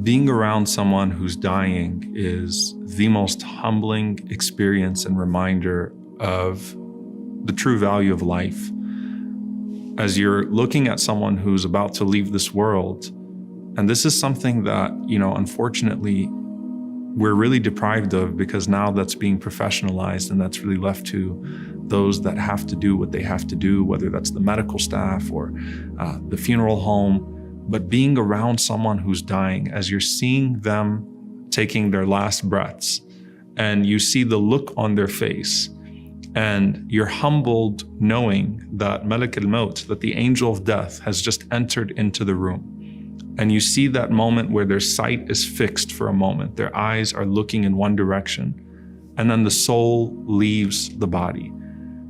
Being around someone who's dying is the most humbling experience and reminder of the true value of life. As you're looking at someone who's about to leave this world, and this is something that, unfortunately, we're really deprived of, because now that's being professionalized and that's really left to those that have to do what they have to do, whether that's the medical staff or the funeral home. But being around someone who's dying, as you're seeing them taking their last breaths, and you see the look on their face, and you're humbled knowing that Malak al-Maut, that the angel of death, has just entered into the room. And you see that moment where their sight is fixed for a moment, their eyes are looking in one direction, and then the soul leaves the body.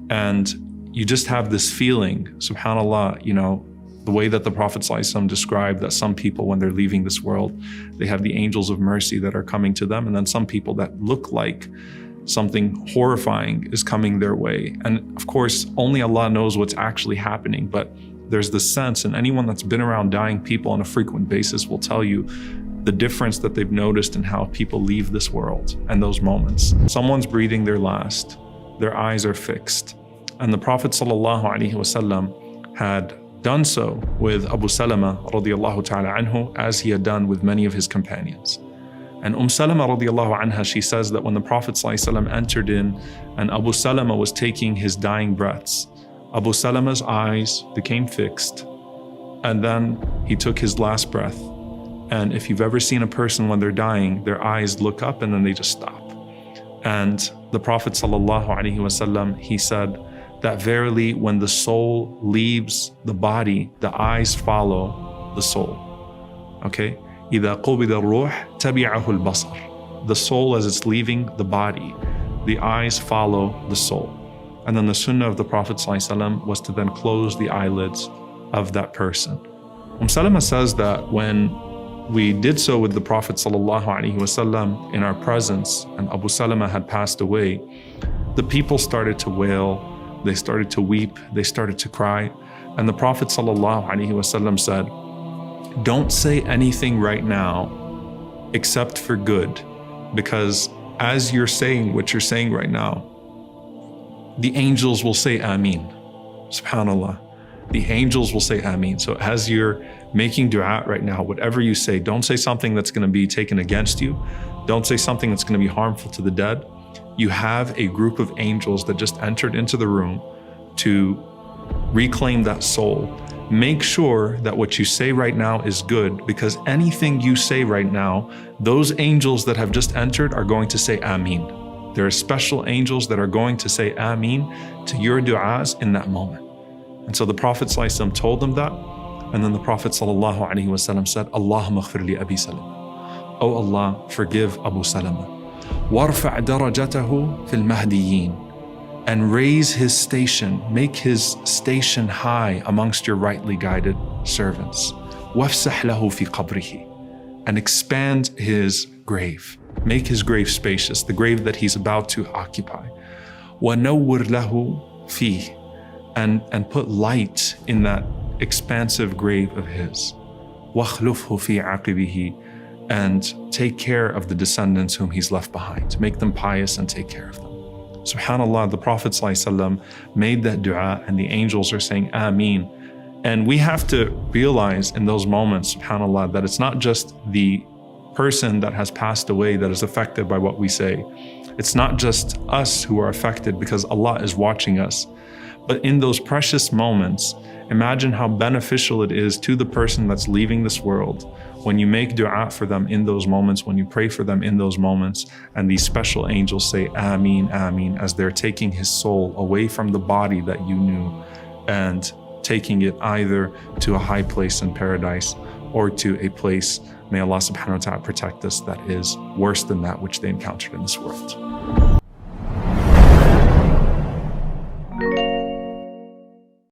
And you just have this feeling, subhanAllah, the way that the Prophet ﷺ described that some people, when they're leaving this world, they have the angels of mercy that are coming to them, and then some people that look like something horrifying is coming their way. And of course, only Allah knows what's actually happening, but there's this sense, and anyone that's been around dying people on a frequent basis will tell you the difference that they've noticed in how people leave this world and those moments. Someone's breathing their last, their eyes are fixed. And the Prophet ﷺ had done so with Abu Salamah radiallahu ta'ala anhu, as he had done with many of his companions. And Salamah radiallahu anha, she says that when the Prophet ﷺ entered in and Abu Salamah was taking his dying breaths, Abu Salamah's eyes became fixed, and then he took his last breath. And if you've ever seen a person when they're dying, their eyes look up and then they just stop. And the Prophet ﷺ, he said that verily when the soul leaves the body, the eyes follow the soul. Okay? إِذَا قُبِضَ الرُّوحِ تَبِعَهُ الْبَصَرِ. The soul, as it's leaving the body, the eyes follow the soul. And then the sunnah of the Prophet ﷺ was to then close the eyelids of that person. Salamah says that when we did so with the Prophet ﷺ in our presence, and Abu Salamah had passed away, the people started to wail, they started to weep, they started to cry. And the Prophet ﷺ said, don't say anything right now except for good, because as you're saying what you're saying right now, the angels will say Ameen. SubhanAllah. The angels will say Ameen. So as you're making dua right now, whatever you say, don't say something that's going to be taken against you. Don't say something that's going to be harmful to the dead. You have a group of angels that just entered into the room to reclaim that soul. Make sure that what you say right now is good, because anything you say right now, those angels that have just entered are going to say Ameen. There are special angels that are going to say Ameen to your du'as in that moment. And so the Prophet ﷺ told them that. And then the Prophet ﷺ said, اللهم اغفر لأبي سلمه. Oh Allah, forgive Abu Salamah. وارفع درجته في المهديين. And raise his station, make his station high amongst your rightly guided servants. وافسح له في قبره. And expand his grave. Make his grave spacious, the grave that he's about to occupy. ونور له فيه. And put light in that expansive grave of his. واخلفه في عقبه. And take care of the descendants whom he's left behind. Make them pious and take care of them. SubhanAllah, the Prophet ﷺ made that dua, and the angels are saying Ameen. And we have to realize in those moments, SubhanAllah, that it's not just the person that has passed away that is affected by what we say. It's not just us who are affected, because Allah is watching us. But in those precious moments, imagine how beneficial it is to the person that's leaving this world when you make dua for them in those moments, when you pray for them in those moments, and these special angels say Ameen, Ameen, as they're taking his soul away from the body that you knew and taking it either to a high place in paradise or to a place, may Allah subhanahu wa ta'ala protect us, that is worse than that which they encountered in this world.